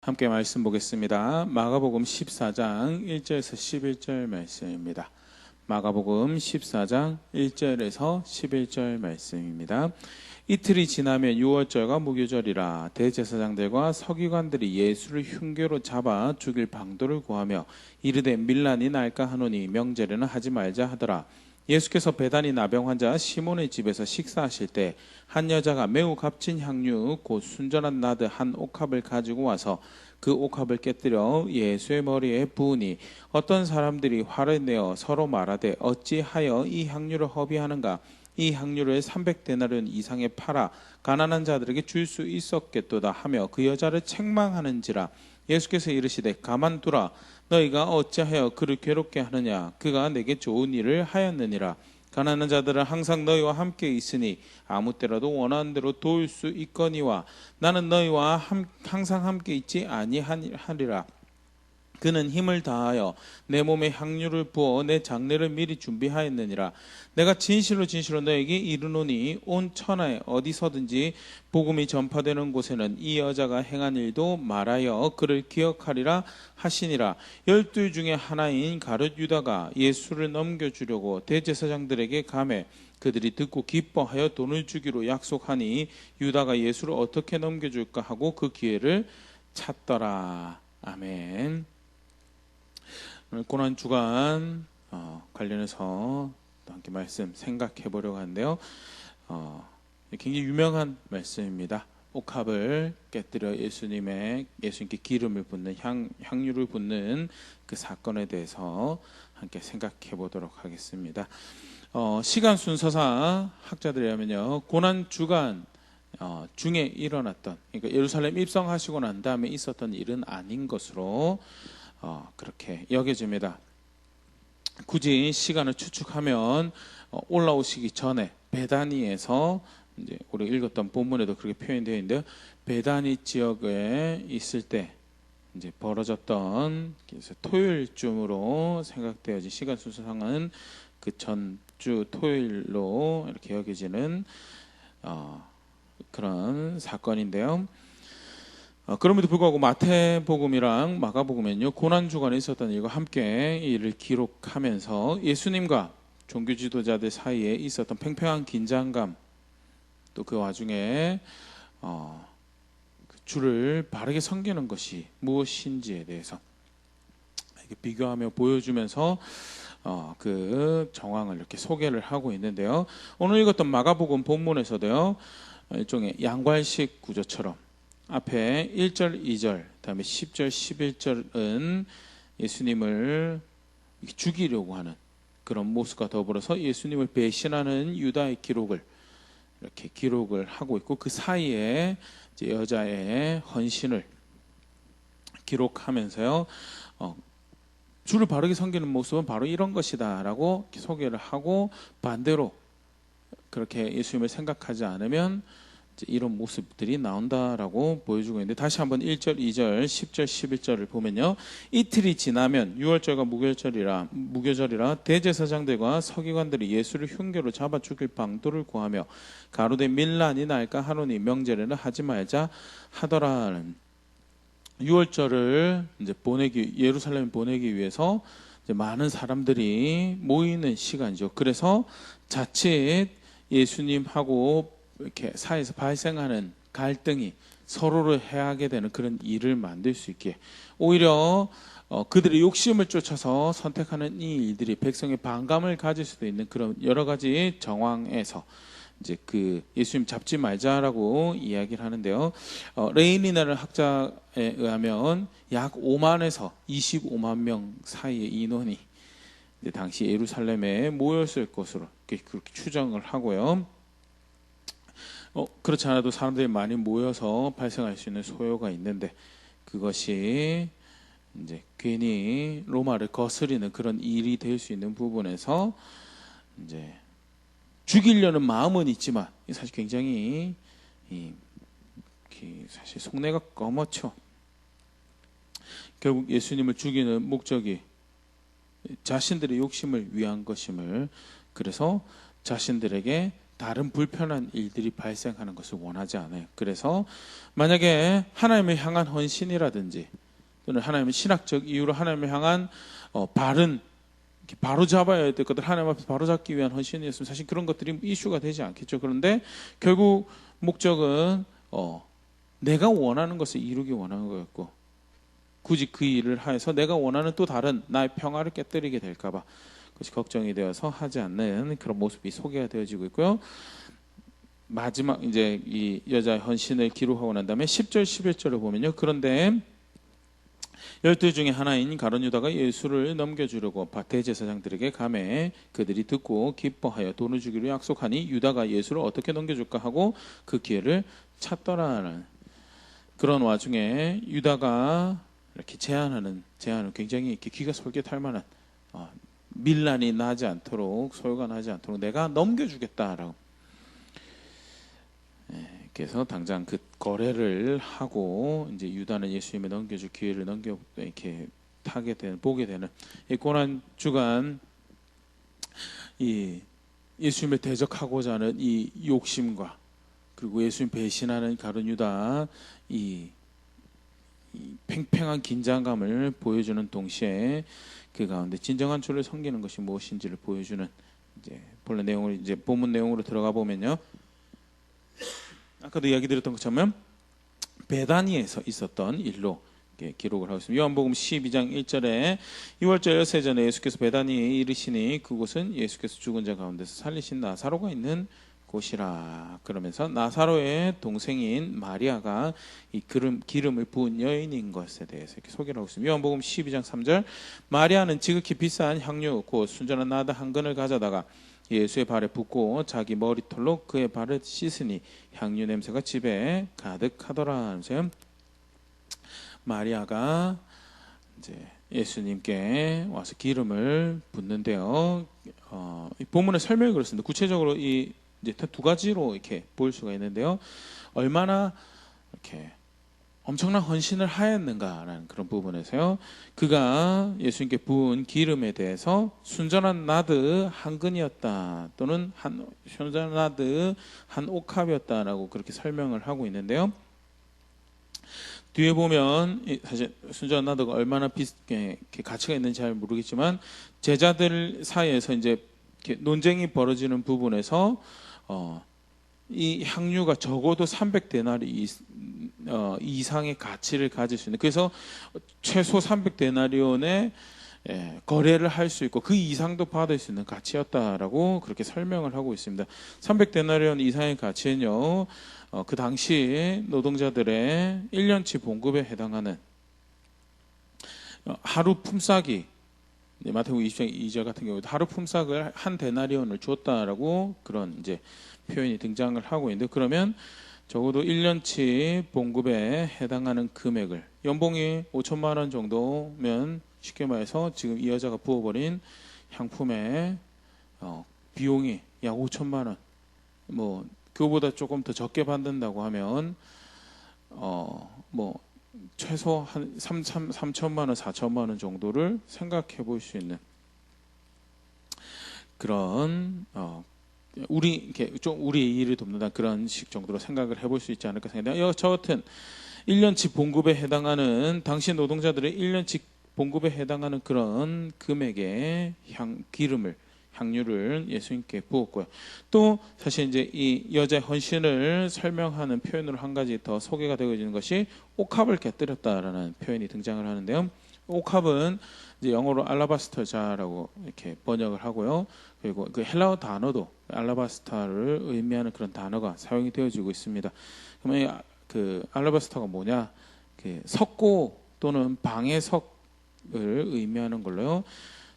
함께 말씀 보겠습니다. 마가복음 14장 1절에서 11절 말씀입니다. 마가복음 14장 1절에서 11절 말씀입니다. 이틀이 지나면 유월절과 무교절이라 대제사장들과 서기관들이 예수를 흉계로 잡아 죽일 방도를 구하며 이르되 밀란이 날까 하노니 명절에는 하지 말자 하더라. 예수께서 베다니 나병 환자 시몬의 집에서 식사하실 때 한 여자가 매우 값진 향유 곧 순전한 나드 한 옥합을 가지고 와서 그 옥합을 깨뜨려 예수의 머리에 부으니 어떤 사람들이 화를 내어 서로 말하되 어찌하여 이 향유를 허비하는가? 이 향유를 300데나리온 이상에 팔아 가난한 자들에게 줄 수 있었겠도다 하며 그 여자를 책망하는지라. 예수께서 이르시되 가만두라. 너희가 어찌하여 그를 괴롭게 하느냐? 그가 내게 좋은 일을 하였느니라. 가난한 자들은 항상 너희와 함께 있으니 아무 때라도 원하는 대로 도울 수 있거니와 나는 너희와 항상 함께 있지 아니하리라. 그는 힘을 다하여 내 몸에 향유를 부어 내 장례를 미리 준비하였느니라. 내가 진실로 진실로 너에게 이르노니 온 천하에 어디서든지 복음이 전파되는 곳에는 이 여자가 행한 일도 말하여 그를 기억하리라 하시니라. 12 중에 하나인 가룟 유다가 예수를 넘겨주려고 대제사장들에게 가매 그들이 듣고 기뻐하여 돈을 주기로 약속하니 유다가 예수를 어떻게 넘겨줄까 하고 그 기회를 찾더라. 아멘. 오늘 고난주간 관련해서 함께 말씀 생각해 보려고 하는데요. 굉장히 유명한 말씀입니다. 옥합을 깨뜨려 예수님께 기름을 붓는 향유를 붓는 그 사건에 대해서 함께 생각해 보도록 하겠습니다. 시간 순서상 학자들이라면요, 고난주간 중에 일어났던, 그러니까 예루살렘 입성하시고 난 다음에 있었던 일은 아닌 것으로 그렇게 여겨집니다. 굳이 시간을 추측하면 올라오시기 전에 베다니에서 이제 우리 읽었던 본문에도 그렇게 표현되어 있는데요. 베다니 지역에 있을 때 이제 벌어졌던 토요일쯤으로 생각되어진 시간 순서상은 그 전주 토요일로 이렇게 여겨지는 그런 사건인데요. 그럼에도 불구하고 마태복음이랑 마가복음에는요, 고난주간에 있었던 일과 함께 이를 기록하면서 예수님과 종교 지도자들 사이에 있었던 팽팽한 긴장감, 또 그 와중에 주를 바르게 섬기는 것이 무엇인지에 대해서 이렇게 비교하며 보여주면서 그 정황을 이렇게 소개를 하고 있는데요. 오늘 읽었던 마가복음 본문에서도요, 일종의 양괄식 구조처럼 앞에 1절, 2절, 다음에 10절, 11절은 예수님을 죽이려고 하는 그런 모습과 더불어서 예수님을 배신하는 유다의 기록을 이렇게 기록을 하고 있고, 그 사이에 이제 여자의 헌신을 기록하면서요, 주를 바르게 섬기는 모습은 바로 이런 것이다라고 소개를 하고, 반대로 그렇게 예수님을 생각하지 않으면 이런 모습들이 나온다라고 보여주고 있는데, 다시 한번 1절, 2절, 10절, 11절을 보면요, 이틀이 지나면 유월절과 무교절이라 대제사장들과 서기관들이 예수를 흉계로 잡아 죽일 방도를 구하며 가로되 밀란이 날까 하노니 명절에는 하지 말자 하더라는, 유월절을 이제 예루살렘에 보내기 위해서 이제 많은 사람들이 모이는 시간이죠. 그래서 자칫 예수님하고 이렇게 사이에서 발생하는 갈등이 서로를 해하게 되는 그런 일을 만들 수 있게, 오히려 그들의 욕심을 쫓아서 선택하는 이 일들이 백성의 반감을 가질 수도 있는 그런 여러 가지 정황에서 이제 그 예수님 잡지 말자라고 이야기를 하는데요. 레이니나르 학자에 의하면 약 5만에서 25만 명 사이의 인원이 이제 당시 예루살렘에 모였을 것으로 그렇게 추정을 하고요. 그렇지 않아도 사람들이 많이 모여서 발생할 수 있는 소요가 있는데, 그것이 이제 괜히 로마를 거스리는 그런 일이 될 수 있는 부분에서 이제 죽이려는 마음은 있지만 사실 굉장히 사실 속내가 검었죠. 결국 예수님을 죽이는 목적이 자신들의 욕심을 위한 것임을, 그래서 자신들에게 다른 불편한 일들이 발생하는 것을 원하지 않아요. 그래서 만약에 하나님을 향한 헌신이라든지 또는 하나님의 신학적 이유로 하나님을 향한 바른 바로 잡아야 될 것들 하나님 앞에서 바로 잡기 위한 헌신이었으면 사실 그런 것들이 이슈가 되지 않겠죠. 그런데 결국 목적은 내가 원하는 것을 이루기 원하는 거였고 굳이 그 일을 하여서 내가 원하는 또 다른 나의 평화를 깨뜨리게 될까봐 그것이 걱정이 되어서 하지 않는 그런 모습이 소개가 되어지고 있고요. 마지막 이제 이 여자의 헌신을 기록하고 난 다음에 10절 11절을 보면요. 그런데 12 중에 하나인 가룟 유다가 예수를 넘겨주려고 대제사장들에게 가매 그들이 듣고 기뻐하여 돈을 주기로 약속하니 유다가 예수를 어떻게 넘겨줄까 하고 그 기회를 찾더라는 그런 와중에 유다가 이렇게 제안은 굉장히 이렇게 귀가 솔깃할 만한 밀란이 나지 않도록 소요가 나지 않도록 내가 넘겨주겠다라고. 그래서 당장 그 거래를 하고 이제 유다는 예수님을 넘겨줄 기회를 이렇게 보게 되는 이 고난 주간 이 예수님을 대적하고자 하는 이 욕심과 그리고 예수님 배신하는 가룟 유다 이 팽팽한 긴장감을 보여주는 동시에 그 가운데 진정한 주를 섬기는 것이 무엇인지를 보여주는 이제 본래 내용을 이제 본문 내용으로 들어가 보면요. 아까도 이야기 드렸던 것처럼 베다니에서 있었던 일로 기록을 하고 있습니다. 요한복음 12장 1절에 6월절 엿새 전에 예수께서 베다니에 이르시니 그곳은 예수께서 죽은 자 가운데서 살리신 나사로가 있는 곳이라. 그러면서 나사로의 동생인 마리아가 이 기름을 부은 여인인 것에 대해서 이렇게 소개를 하고 있습니다. 요한복음 12장 3절 마리아는 지극히 비싼 향유 곧 순전한 나드 한 근을 가져다가 예수의 발에 붓고 자기 머리털로 그의 발을 씻으니 향유 냄새가 집에 가득하더라 하면서 마리아가 이제 예수님께 와서 기름을 붓는데요. 이 본문의 설명이 그렇습니다. 구체적으로 이제 두 가지로 이렇게 볼 수가 있는데요. 얼마나 이렇게 엄청난 헌신을 하였는가라는 그런 부분에서요. 그가 예수님께 부은 기름에 대해서 순전한 나드 한 근이었다 또는 순전한 나드 한 옥합이었다라고 그렇게 설명을 하고 있는데요. 뒤에 보면 사실 순전한 나드가 얼마나 가치가 있는지 잘 모르겠지만 제자들 사이에서 이제 논쟁이 벌어지는 부분에서 이 향유가 적어도 300데나리 이상의 가치를 가질 수 있는 그래서 최소 300데나리온의 거래를 할 수 있고 그 이상도 받을 수 있는 가치였다라고 그렇게 설명을 하고 있습니다. 300데나리온 이상의 가치는요. 그 당시 노동자들의 1년치 봉급에 해당하는 하루 품삯이 마태복음 20장 2절 같은 경우에 하루 품삯을 한 데나리온을 주었다라고 그런 이제 표현이 등장을 하고 있는데 그러면 적어도 1년치 봉급에 해당하는 금액을 연봉이 5천만 원 정도면 쉽게 말해서 지금 이 여자가 부어버린 향품의 비용이 약 5천만 원 뭐 그거보다 조금 더 적게 받는다고 하면 뭐 최소 한 3천만 원, 4천만 원 정도를 생각해 볼 수 있는 그런 우리의 일을 돕는다 그런 식 정도로 생각을 해볼 수 있지 않을까 생각해요. 저 같은 1년치 봉급에 해당하는 당시 노동자들의 1년치 봉급에 해당하는 그런 금액의 향유를 예수님께 부었고요. 또 사실 이제 이 여자의 헌신을 설명하는 표현으로 한 가지 더 소개가 되고 있는 것이 옥합을 깨뜨렸다라는 표현이 등장을 하는데요. 옥합은 이제 영어로 알라바스터자라고 이렇게 번역을 하고요. 그리고 그 헬라어 단어도 알라바스타를 의미하는 그런 단어가 사용이 되어지고 있습니다. 그러면 그 알라바스타가 뭐냐? 그 석고 또는 방해석을 의미하는 걸로요.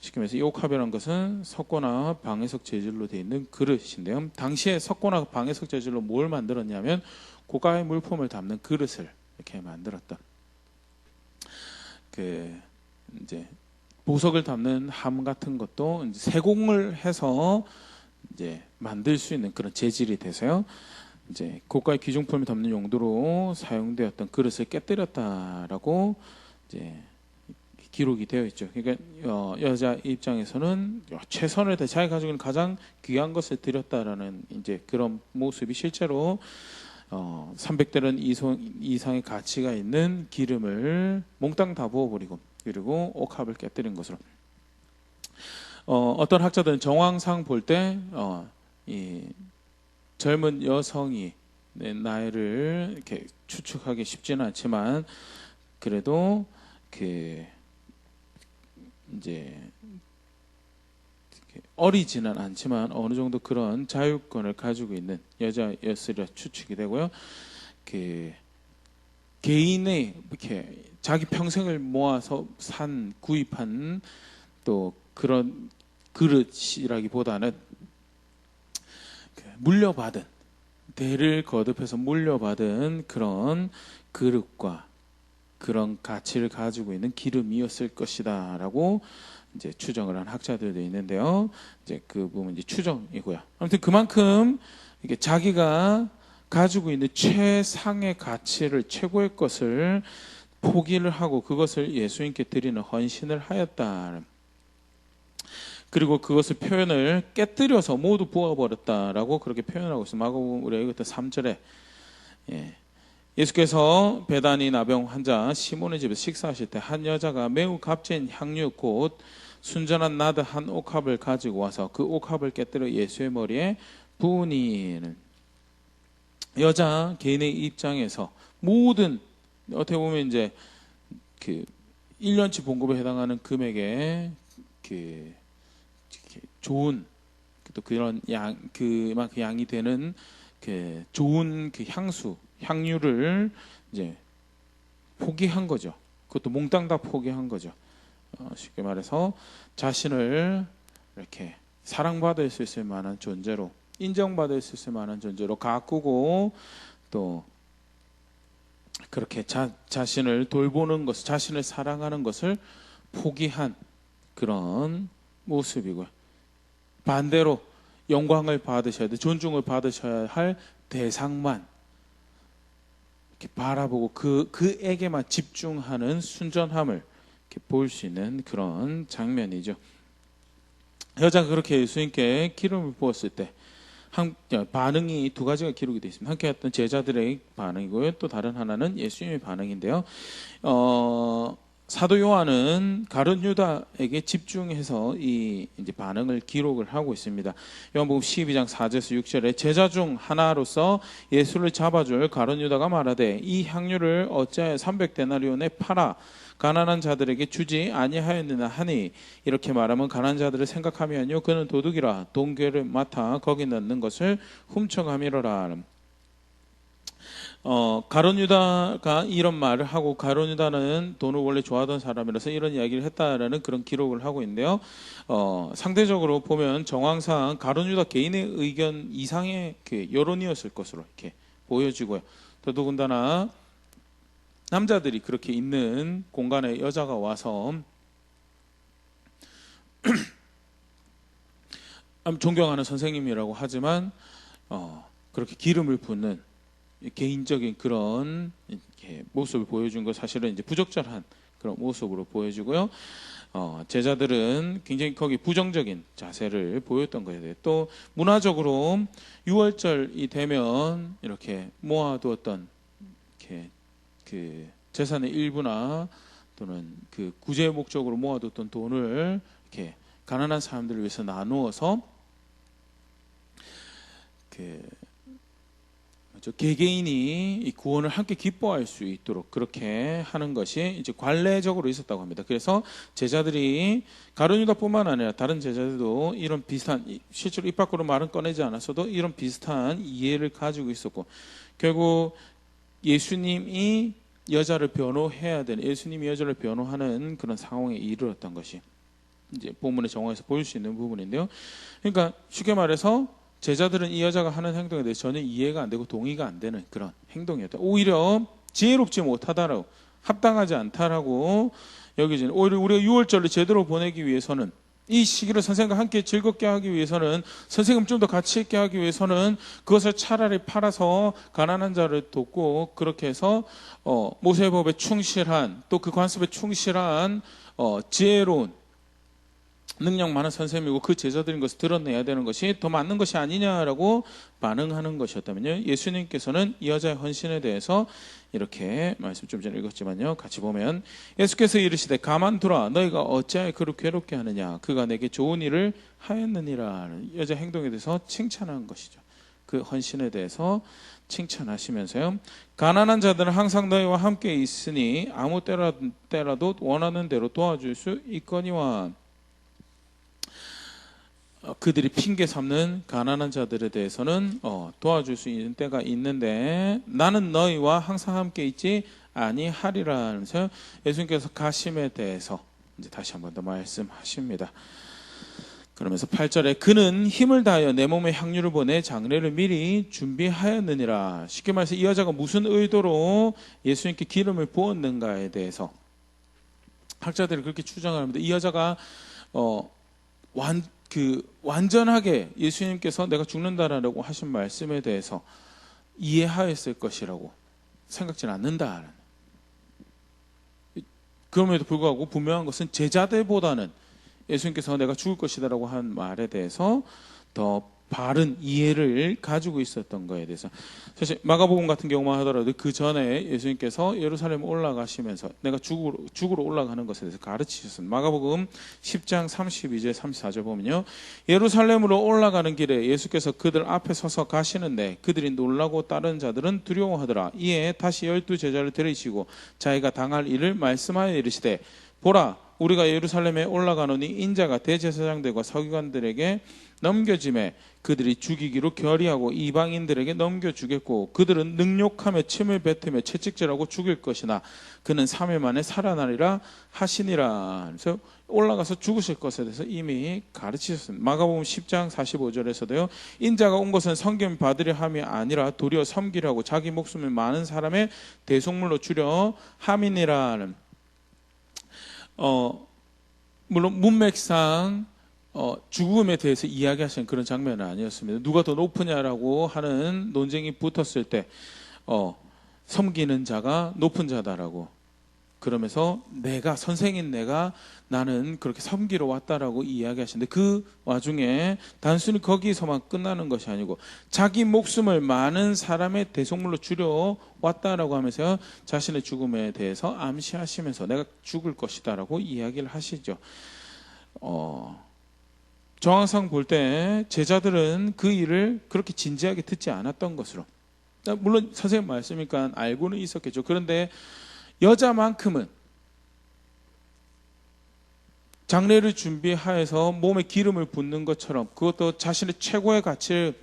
쉽게 말해서 이 옥합이라는 것은 석고나 방해석 재질로 되어 있는 그릇인데요. 당시에 석고나 방해석 재질로 뭘 만들었냐면 고가의 물품을 담는 그릇을 이렇게 만들었다. 그 이제 보석을 담는 함 같은 것도 이제 세공을 해서 이제 만들 수 있는 그런 재질이 돼서요. 이제 고가의 귀중품을 담는 용도로 사용되었던 그릇을 깨뜨렸다라고 이제 기록이 되어 있죠. 그러니까 여자 입장에서는 최선을 다해 자기가 가지고 있는 가장 귀한 것을 드렸다라는 이제 그런 모습이 실제로 300대른 이상의 가치가 있는 기름을 몽땅 다 부어버리고 그리고 옥합을 깨뜨린 것으로. 어떤 학자들은 정황상 볼 때 이 젊은 여성이 나이를 이렇게 추측하기 쉽지는 않지만 그래도 이제 어리지는 않지만 어느 정도 그런 자유권을 가지고 있는 여자였으리라 추측이 되고요. 개인의 이렇게 자기 평생을 모아서 구입한 또 그런 그릇이라기보다는 물려받은 대를 거듭해서 물려받은 그런 그릇과 그런 가치를 가지고 있는 기름이었을 것이다라고 이제 추정을 한 학자들도 있는데요. 이제 그 부분 이제 추정이고요. 아무튼 그만큼 이게 자기가 가지고 있는 최상의 가치를 최고의 것을 포기를 하고 그것을 예수님께 드리는 헌신을 하였다. 그리고 그것을 표현을 깨뜨려서 모두 부어버렸다라고 그렇게 표현하고 있습니다. 마가복음 우리 읽었던 3절에 예수께서 베다니 나병 환자 시몬의 집에서 식사하실 때 한 여자가 매우 값진 향유 곧 순전한 나드 한 옥합을 가지고 와서 그 옥합을 깨뜨려 예수의 머리에 부으니는 여자 개인의 입장에서 모든 어떻게 보면 이제 그 1년치 봉급에 해당하는 금액에 좋은 또 그런 그만큼 양이 되는 좋은 향유를 이제 포기한 거죠. 그것도 몽땅 다 포기한 거죠. 쉽게 말해서 자신을 이렇게 사랑받을 수 있을 만한 존재로 인정받을 수 있을 만한 존재로 가꾸고 또 그렇게 자신을 돌보는 것, 자신을 사랑하는 것을 포기한 그런 모습이고요. 반대로 영광을 받으셔야 돼, 존중을 받으셔야 할 대상만 이렇게 바라보고 그에게만 집중하는 순전함을 이렇게 볼 수 있는 그런 장면이죠. 여자가 그렇게 예수님께 기름을 부었을 때 반응이 두 가지가 기록이 되어 있습니다. 함께 했던 제자들의 반응이고요. 또 다른 하나는 예수님의 반응인데요. 사도 요한은 가룟 유다에게 집중해서 이 이제 반응을 기록을 하고 있습니다. 요한복음 12장 4절에서 6절에 제자 중 하나로서 예수를 잡아줄 가룟 유다가 말하되 이 향유를 어찌하여 300데나리온에 팔아 가난한 자들에게 주지 아니하였느냐 하니 이렇게 말하면 가난한 자들을 생각함이 아니요 그는 도둑이라 돈괴를 맡아 거기 넣는 것을 훔쳐가미로라. 가룟 유다가 이런 말을 하고 가룟 유다는 돈을 원래 좋아하던 사람이라서 이런 이야기를 했다라는 그런 기록을 하고 있는데요. 상대적으로 보면 정황상 가룟 유다 개인의 의견 이상의 여론이었을 것으로 이렇게 보여지고요. 더더군다나 남자들이 그렇게 있는 공간에 여자가 와서 존경하는 선생님이라고 하지만 그렇게 기름을 붓는 개인적인 그런 모습을 보여준 것 사실은 이제 부적절한 그런 모습으로 보여지고요. 제자들은 굉장히 거기 부정적인 자세를 보였던 거예요. 또 문화적으로 6월절이 되면 이렇게 모아두었던 이렇게 그 재산의 일부나 또는 그 구제 목적으로 모아뒀던 돈을 이렇게 가난한 사람들을 위해서 나누어서 개개인이 이 구원을 함께 기뻐할 수 있도록 그렇게 하는 것이 이제 관례적으로 있었다고 합니다. 그래서 제자들이 가룟 유다뿐만 아니라 다른 제자들도 이런 비슷한 실제로 입 밖으로 말은 꺼내지 않았어도 이런 비슷한 이해를 가지고 있었고 결국 예수님이 여자를 변호해야 되는 예수님이 여자를 변호하는 그런 상황에 이르렀던 것이 이제 본문의 정황에서 보일 수 있는 부분인데요. 그러니까 쉽게 말해서 제자들은 이 여자가 하는 행동에 대해서 전혀 이해가 안 되고 동의가 안 되는 그런 행동이었다. 오히려 지혜롭지 못하다라고 합당하지 않다라고 여기지는 오히려 우리가 6월절을 제대로 보내기 위해서는 이 시기를 선생님과 함께 즐겁게 하기 위해서는, 선생님 좀 더 가치 있게 하기 위해서는 그것을 차라리 팔아서 가난한 자를 돕고, 그렇게 해서 모세의 법에 충실한, 또 그 관습에 충실한 지혜로운 능력 많은 선생님이고 그 제자들인 것을 드러내야 되는 것이 더 맞는 것이 아니냐라고 반응하는 것이었다면요, 예수님께서는 이 여자의 헌신에 대해서 이렇게 말씀 좀 전에 읽었지만요, 같이 보면 예수께서 이르시되 가만두라, 너희가 어찌하여 그를 괴롭게 하느냐, 그가 내게 좋은 일을 하였느니라. 여자 행동에 대해서 칭찬한 것이죠. 그 헌신에 대해서 칭찬하시면서요, 가난한 자들은 항상 너희와 함께 있으니 아무 때라도 원하는 대로 도와줄 수 있거니와. 그들이 핑계 삼는 가난한 자들에 대해서는 도와줄 수 있는 때가 있는데 나는 너희와 항상 함께 있지 아니하리라 하면서 예수님께서 가심에 대해서 이제 다시 한 번 더 말씀하십니다. 그러면서 8절에 그는 힘을 다하여 내 몸에 향유를 보내 장례를 미리 준비하였느니라. 쉽게 말해서 이 여자가 무슨 의도로 예수님께 기름을 부었는가에 대해서 학자들이 그렇게 추정합니다. 이 여자가 완전하게 예수님께서 내가 죽는다라고 하신 말씀에 대해서 이해하였을 것이라고 생각지는 않는다. 그럼에도 불구하고 분명한 것은 제자들보다는 예수님께서 내가 죽을 것이다라고 한 말에 대해서 더 바른 이해를 가지고 있었던 거에 대해서, 사실 마가복음 같은 경우만 하더라도 그 전에 예수님께서 예루살렘 올라가시면서 내가 죽으러 올라가는 것에 대해서 가르치셨습니다. 마가복음 10장 32절 34절 보면요, 예루살렘으로 올라가는 길에 예수께서 그들 앞에 서서 가시는데 그들이 놀라고 다른 자들은 두려워하더라. 이에 다시 12 제자를 데리시고 자기가 당할 일을 말씀하여 이르시되 보라, 우리가 예루살렘에 올라가노니 인자가 대제사장들과 서기관들에게 넘겨짐에 그들이 죽이기로 결의하고 이방인들에게 넘겨주겠고 그들은 능욕하며 침을 뱉으며 채찍질하고 죽일 것이나 그는 3일 만에 살아나리라 하시니라. 그래서 올라가서 죽으실 것에 대해서 이미 가르치셨습니다. 마가복음 10장 45절에서도요, 인자가 온 것은 섬김 받으려 함이 아니라 도리어 섬기려 하고 자기 목숨을 많은 사람의 대속물로 주려 함이니라. 물론 문맥상 죽음에 대해서 이야기하시는 그런 장면은 아니었습니다. 누가 더 높으냐라고 하는 논쟁이 붙었을 때 섬기는 자가 높은 자다라고, 그러면서 내가 선생인 내가 나는 그렇게 섬기러 왔다라고 이야기하시는데 그 와중에 단순히 거기서만 끝나는 것이 아니고 자기 목숨을 많은 사람의 대속물로 주려 왔다라고 하면서 자신의 죽음에 대해서 암시하시면서 내가 죽을 것이다라고 이야기를 하시죠. 정황상 볼 때 제자들은 그 일을 그렇게 진지하게 듣지 않았던 것으로, 물론 선생님 말씀이니까 알고는 있었겠죠. 그런데 여자만큼은 장례를 준비하여서 몸에 기름을 붓는 것처럼 그것도 자신의 최고의 가치를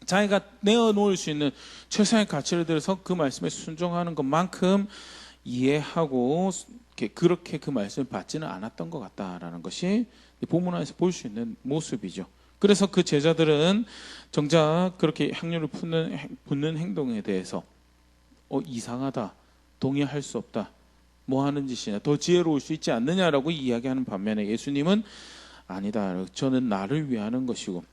자기가 내어놓을 수 있는 최상의 가치를 들어서 그 말씀에 순종하는 것만큼 이해하고 그렇게 그 말씀을 받지는 않았던 것 같다라는 것이 본문 안에서 볼 수 있는 모습이죠. 그래서 그 제자들은 정작 그렇게 향유를 붓는 행동에 대해서 이상하다, 동의할 수 없다, 뭐 하는 짓이냐, 더 지혜로울 수 있지 않느냐라고 이야기하는 반면에 예수님은 아니다, 저는 나를 위하는 것이고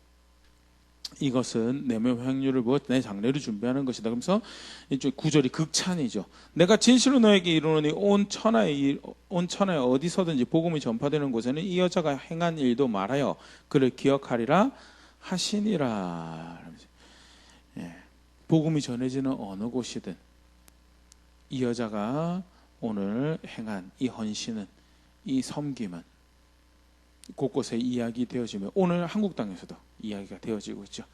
이것은 내 몸에 향유를 부어 내 장례를 준비하는 것이다. 그러면서 이쪽 구절이 극찬이죠. 내가 진실로 너에게 이르노니 온 천하에 어디서든지 복음이 전파되는 곳에는 이 여자가 행한 일도 말하여 그를 기억하리라 하시니라. 복음이 전해지는 어느 곳이든 이 여자가 오늘 행한 이 헌신은, 이 섬김은 곳곳에 이야기되어지며 오늘 한국 땅에서도 이야기가 되어지고 있죠.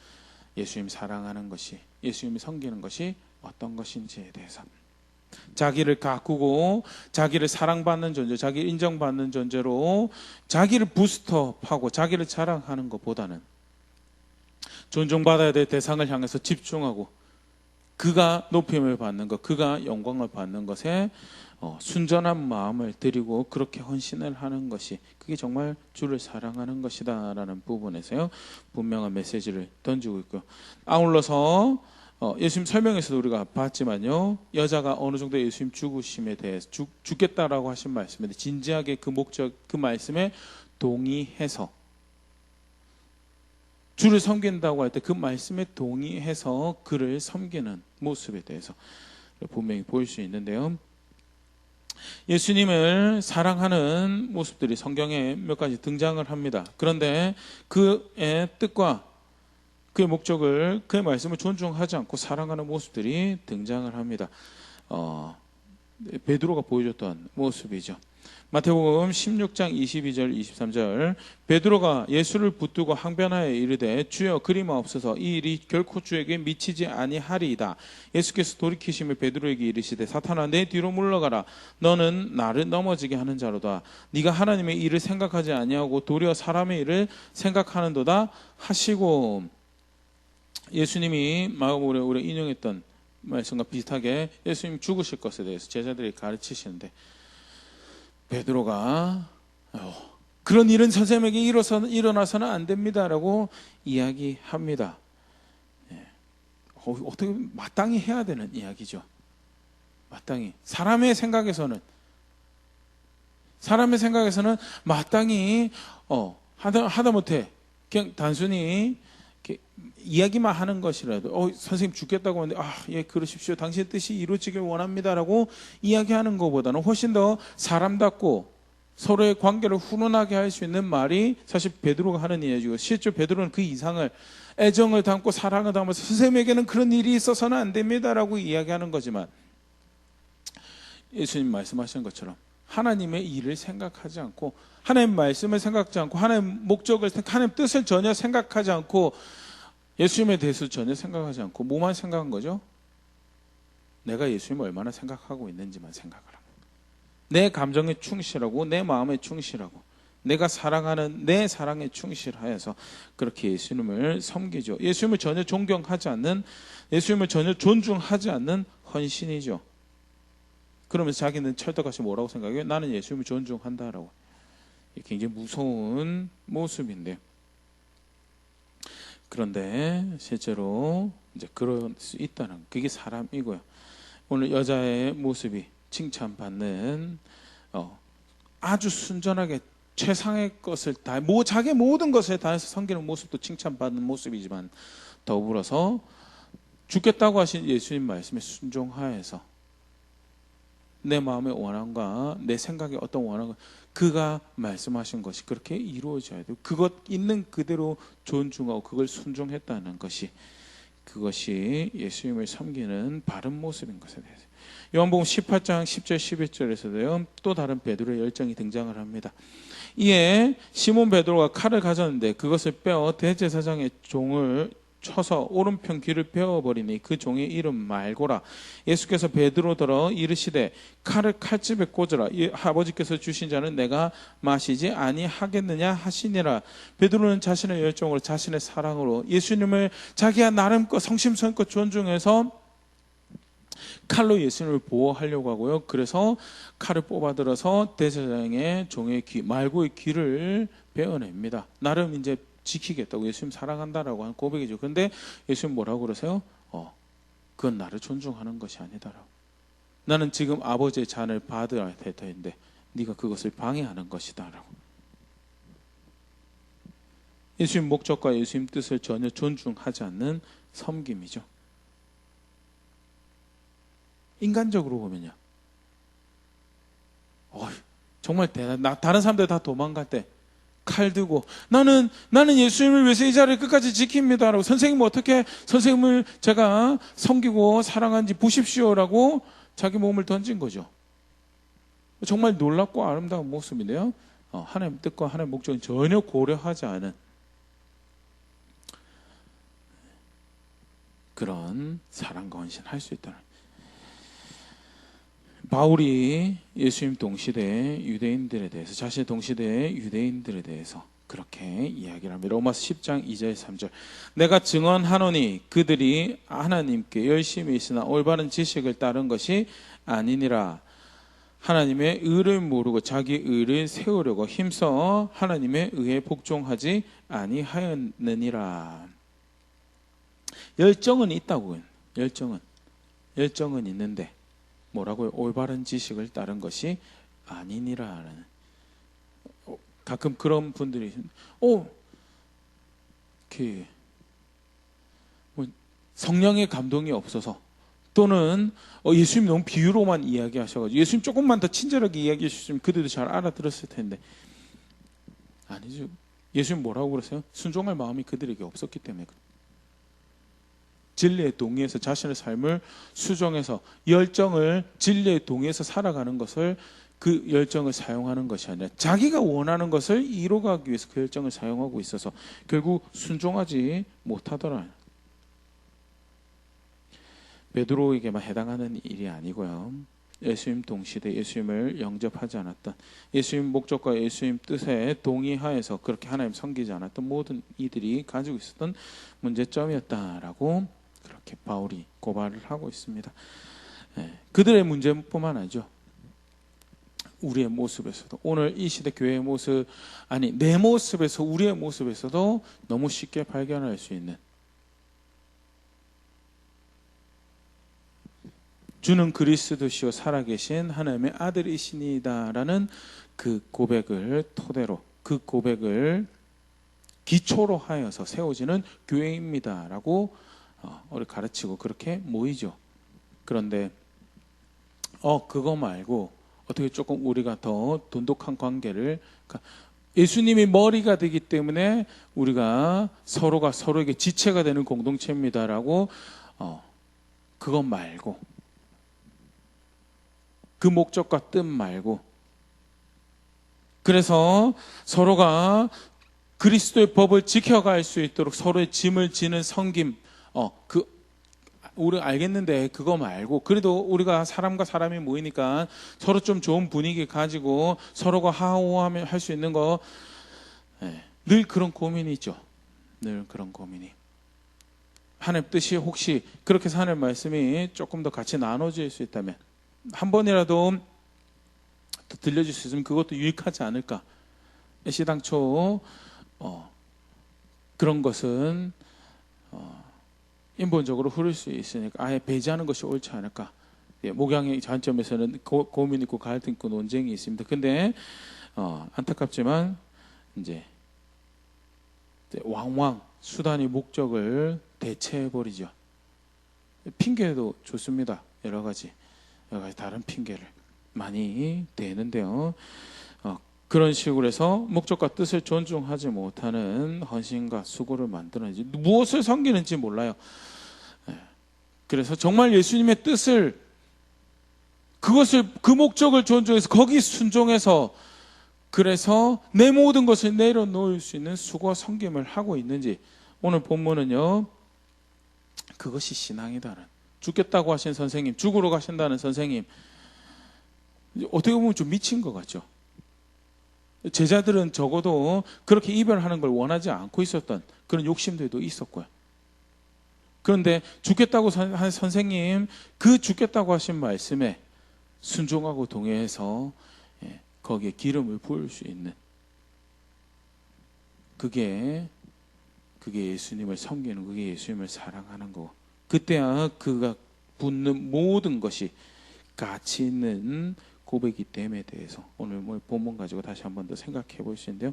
예수님 사랑하는 것이, 예수님이 섬기는 것이 어떤 것인지에 대해서 자기를 가꾸고 자기를 사랑받는 존재, 자기를 인정받는 존재로 자기를 부스트업하고 자기를 자랑하는 것보다는 존중받아야 될 대상을 향해서 집중하고 그가 높임을 받는 것, 그가 영광을 받는 것에 순전한 마음을 드리고 그렇게 헌신을 하는 것이, 그게 정말 주를 사랑하는 것이다라는 부분에서요 분명한 메시지를 던지고 있고요. 아울러서 예수님 설명에서도 우리가 봤지만요, 여자가 어느 정도 예수님 죽으심에 대해서 죽겠다라고 하신 말씀인데 진지하게 그 목적, 그 말씀에 동의해서 주를 섬긴다고 할 때 그 말씀에 동의해서 그를 섬기는 모습에 대해서 분명히 보일 수 있는데요. 예수님을 사랑하는 모습들이 성경에 몇 가지 등장을 합니다. 그런데 그의 뜻과 그의 목적을, 그의 말씀을 존중하지 않고 사랑하는 모습들이 등장을 합니다. 베드로가 보여줬던 모습이죠. 마태복음 16장 22절 23절 베드로가 예수를 붙들고 항변하여 이르되 주여 그리마옵소서 이 일이 결코 주에게 미치지 아니하리이다. 예수께서 돌이키시며 베드로에게 이르시되 사탄아 내 뒤로 물러가라. 너는 나를 넘어지게 하는 자로다. 네가 하나님의 일을 생각하지 아니하고 도리어 사람의 일을 생각하는도다 하시고, 예수님이 마가복음에 우리 인용했던 말씀과 비슷하게 예수님 죽으실 것에 대해서 제자들이 가르치시는데 베드로가 그런 일은 선생님에게 일어나서는 안 됩니다라고 이야기합니다. 어떻게 마땅히 해야 되는 이야기죠. 마땅히 사람의 생각에서는 마땅히 하다못해 그냥 단순히 이야기만 하는 것이라도 선생님 죽겠다고 하는데 예 그러십시오. 당신의 뜻이 이루어지길 원합니다라고 이야기하는 것보다는 훨씬 더 사람답고 서로의 관계를 훈훈하게 할 수 있는 말이 사실 베드로가 하는 이야기고, 실제 베드로는 그 이상을 애정을 담고 사랑을 담아서 선생님에게는 그런 일이 있어서는 안 됩니다라고 이야기하는 거지만, 예수님 말씀하신 것처럼 하나님의 일을 생각하지 않고 하나님 말씀을 생각하지 않고 하나님 목적을, 하나님 뜻을 전혀 생각하지 않고 예수님에 대해서 전혀 생각하지 않고 뭐만 생각한 거죠? 내가 예수님을 얼마나 생각하고 있는지만 생각하라고. 내 감정에 충실하고 내 마음에 충실하고 내가 사랑하는 내 사랑에 충실하여서 그렇게 예수님을 섬기죠. 예수님을 전혀 존경하지 않는, 예수님을 전혀 존중하지 않는 헌신이죠. 그러면서 자기는 철떡같이 뭐라고 생각해요? 나는 예수님을 존중한다라고. 굉장히 무서운 모습인데요. 그런데 실제로 이제 그럴 수 있다는, 그게 사람이고요. 오늘 여자의 모습이 칭찬받는 아주 순전하게 최상의 것을 다, 자기의 모든 것을 다해서 섬기는 모습도 칭찬받는 모습이지만, 더불어서 죽겠다고 하신 예수님 말씀에 순종하여서 내 마음의 원함과 내 생각의 어떤 원함과 그가 말씀하신 것이 그렇게 이루어져야 돼요. 그것 있는 그대로 존중하고 그걸 순종했다는 것이, 그것이 예수님을 섬기는 바른 모습인 것에 대해서. 요한복음 18장 10절 11절에서도요 또 다른 베드로의 열정이 등장을 합니다. 이에 시몬 베드로가 칼을 가졌는데 그것을 빼어 대제사장의 종을 쳐서 오른편 귀를 베어버리니 그 종의 이름 말고라. 예수께서 베드로더러 이르시되 칼을 칼집에 꽂으라. 아버지께서 주신 자는 내가 마시지 아니하겠느냐 하시니라. 베드로는 자신의 열정으로, 자신의 사랑으로 예수님을 자기가 나름껏 성심성의껏 존중해서 칼로 예수님을 보호하려고 하고요. 그래서 칼을 뽑아들어서 대제사장의 종의 귀, 말고의 귀를 베어냅니다. 나름 이제 지키겠다고, 예수님 사랑한다라고 하는 고백이죠. 그런데 예수님 뭐라고 그러세요? 그건 나를 존중하는 것이 아니다라고. 나는 지금 아버지의 잔을 받아야 될 터인데 네가 그것을 방해하는 것이다라고. 예수님 목적과 예수님 뜻을 전혀 존중하지 않는 섬김이죠. 인간적으로 보면요, 정말 다른 사람들 다 도망갈 때 칼 들고 나는 예수님을 위해서 이 자리를 끝까지 지킵니다라고, 선생님 어떻게 선생님을 제가 섬기고 사랑하는지 보십시오라고 자기 몸을 던진 거죠. 정말 놀랍고 아름다운 모습인데요, 하나님 뜻과 하나님 목적은 전혀 고려하지 않은 그런 사랑과 헌신할 수 있다는. 바울이 예수님 동시대 유대인들에 대해서, 자신의 동시대 유대인들에 대해서 그렇게 이야기를 합니다. 로마서 10장 2절 3절 내가 증언하노니 그들이 하나님께 열심히 있으나 올바른 지식을 따른 것이 아니니라. 하나님의 의를 모르고 자기 의를 세우려고 힘써 하나님의 의에 복종하지 아니하였느니라. 열정은 있다고요. 열정은 있는데 뭐라고요? 올바른 지식을 따른 것이 아니니라는. 가끔 그런 분들이 이렇게 뭐 성령의 감동이 없어서 또는 예수님 너무 비유로만 이야기하셔가지고 예수님 조금만 더 친절하게 이야기해 주시면 그들도 잘 알아들었을 텐데 아니죠. 예수님 뭐라고 그러세요? 순종할 마음이 그들에게 없었기 때문에 진리에 동의해서 자신의 삶을 수정해서 열정을 진리에 동의해서 살아가는 것을 그 열정을 사용하는 것이 아니라 자기가 원하는 것을 이루어가기 위해서 그 열정을 사용하고 있어서 결국 순종하지 못하더라. 베드로에게만 해당하는 일이 아니고요. 예수님 동시대 예수님을 영접하지 않았던 예수님 목적과 예수님 뜻에 동의하여서 그렇게 하나님 섬기지 않았던 모든 이들이 가지고 있었던 문제점이었다라고 그렇게 바울이 고발을 하고 있습니다. 그들의 문제뿐만 아니죠. 우리의 모습에서도 오늘 이 시대 교회의 모습 아니 내 모습에서 우리의 모습에서도 너무 쉽게 발견할 수 있는 주는 그리스도시요 살아계신 하나님의 아들이시니다라는 그 고백을 토대로 그 고백을 기초로 하여서 세워지는 교회입니다라고 우리 가르치고 그렇게 모이죠. 그런데 그거 말고 어떻게 조금 우리가 더 돈독한 관계를 예수님이 머리가 되기 때문에 우리가 서로가 서로에게 지체가 되는 공동체입니다라고 그것 말고 그 목적과 뜻 말고 그래서 서로가 그리스도의 법을 지켜갈 수 있도록 서로의 짐을 지는 섬김 우리 알겠는데 그거 말고 그래도 우리가 사람과 사람이 모이니까 서로 좀 좋은 분위기 가지고 서로가 하호하며 할 수 있는 거 늘 그런 고민이 있죠. 늘 그런 고민이. 하나님 뜻이 혹시 그렇게 해서 하나님 말씀이 조금 더 같이 나눠질 수 있다면 한 번이라도 더 들려줄 수 있으면 그것도 유익하지 않을까. 시당초 그런 것은 인본적으로 흐를 수 있으니까 아예 배제하는 것이 옳지 않을까. 목양의 관점에서는 고민 있고 갈등 있고 논쟁이 있습니다. 근데 안타깝지만 이제 왕왕 수단이 목적을 대체해버리죠. 핑계도 좋습니다. 여러 가지 다른 핑계를 많이 대는데요. 그런 식으로 해서 목적과 뜻을 존중하지 못하는 헌신과 수고를 만들어내지 무엇을 섬기는지 몰라요. 그래서 정말 예수님의 뜻을 그 목적을 존중해서 거기 순종해서 그래서 내 모든 것을 내려놓을 수 있는 수고와 섬김을 하고 있는지 오늘 본문은요. 그것이 신앙이다는 죽겠다고 하신 선생님 죽으러 가신다는 선생님 어떻게 보면 좀 미친 것 같죠. 제자들은 적어도 그렇게 이별하는 걸 원하지 않고 있었던 그런 욕심들도 있었고요. 그런데 죽겠다고 한 선생님 그 죽겠다고 하신 말씀에 순종하고 동의해서 거기에 기름을 부을 수 있는 그게 예수님을 섬기는 그게 예수님을 사랑하는 거. 그때야 그가 붙는 모든 것이 가치 있는 고백이 됨에 대해서 오늘 본문 가지고 다시 한번 더 생각해 볼 수 있는데요.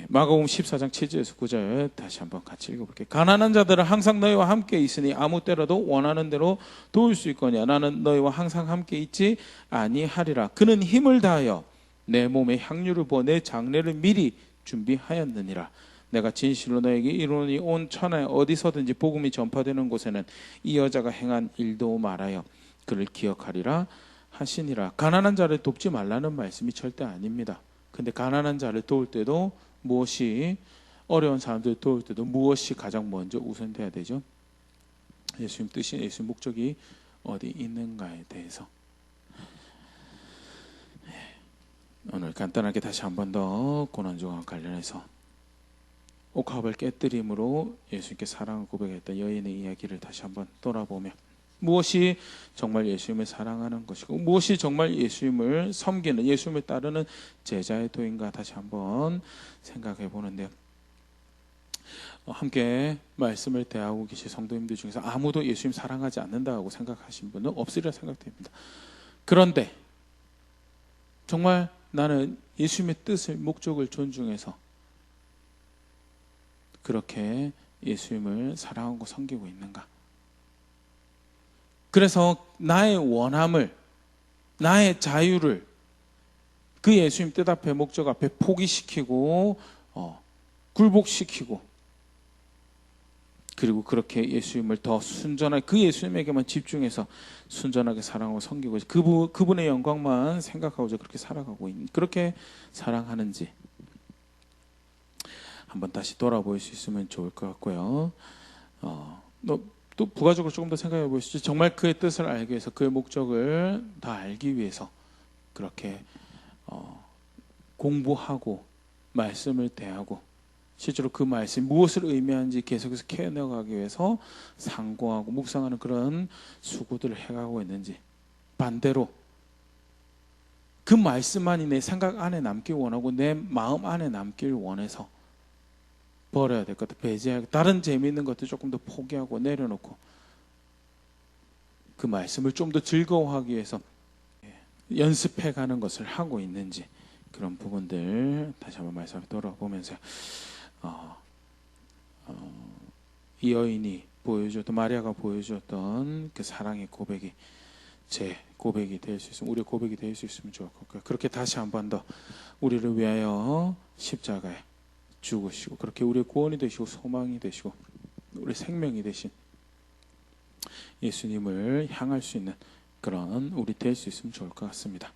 마가복음 14장 7절에서 9절 다시 한번 같이 읽어볼게요. 가난한 자들은 항상 너희와 함께 있으니 아무 때라도 원하는 대로 도울 수 있거니와 나는 너희와 항상 함께 있지 아니하리라. 그는 힘을 다하여 내 몸에 향유를 부어 내 장례를 미리 준비하였느니라. 내가 진실로 너에게 이르노니 온 천하에 어디서든지 복음이 전파되는 곳에는 이 여자가 행한 일도 말하여 그를 기억하리라 하시니라. 가난한 자를 돕지 말라는 말씀이 절대 아닙니다. 근데 가난한 자를 도울 때도 무엇이 어려운 사람들을 도울 때도 무엇이 가장 먼저 우선돼야 되죠? 예수님 뜻이 예수님 목적이 어디 있는가에 대해서 오늘 간단하게 다시 한 번 더 고난주와 관련해서 옥합을 깨뜨림으로 예수님께 사랑을 고백했던 여인의 이야기를 다시 한번 돌아보며 무엇이 정말 예수님을 사랑하는 것이고 무엇이 정말 예수님을 섬기는 예수님을 따르는 제자의 도인가 다시 한번 생각해 보는데요. 함께 말씀을 대하고 계신 성도님들 중에서 아무도 예수님 사랑하지 않는다고 생각하신 분은 없으리라 생각됩니다. 그런데 정말 나는 예수님의 뜻을, 목적을 존중해서 그렇게 예수님을 사랑하고 섬기고 있는가? 그래서 나의 원함을, 나의 자유를 그 예수님 뜻 앞에, 목적 앞에 포기시키고 굴복시키고, 그리고 그렇게 예수님을 더 순전하게, 그 예수님에게만 집중해서 순전하게 사랑하고 섬기고 그분의 영광만 생각하고자 그렇게 살아가고 있는, 그렇게 사랑하는지 한번 다시 돌아볼 수 있으면 좋을 것 같고요. 또 부가적으로 조금 더 생각해 보시죠. 정말 그의 뜻을 알기 위해서, 그의 목적을 더 알기 위해서 그렇게 공부하고 말씀을 대하고, 실제로 그 말씀이 무엇을 의미하는지 계속해서 캐내가기 위해서 상고하고 묵상하는 그런 수고들을 해가고 있는지, 반대로 그 말씀만이 내 생각 안에 남길 원하고 내 마음 안에 남길 원해서 버려야 될 것들, 배제하고 다른 재미있는 것들 조금 더 포기하고 내려놓고 그 말씀을 좀 더 즐거워하기 위해서 연습해가는 것을 하고 있는지, 그런 부분들 다시 한번 말씀을 돌아보면서 이 여인이 보여줬던, 마리아가 보여줬던 그 사랑의 고백이 제 고백이 될 수 있으면, 우리의 고백이 될 수 있으면 좋을 것 같고요. 그렇게 다시 한 번 더 우리를 위하여 십자가에 죽으시고, 그렇게 우리의 구원이 되시고 소망이 되시고 우리 생명이 되신 예수님을 향할 수 있는 그런 우리 될 수 있으면 좋을 것 같습니다.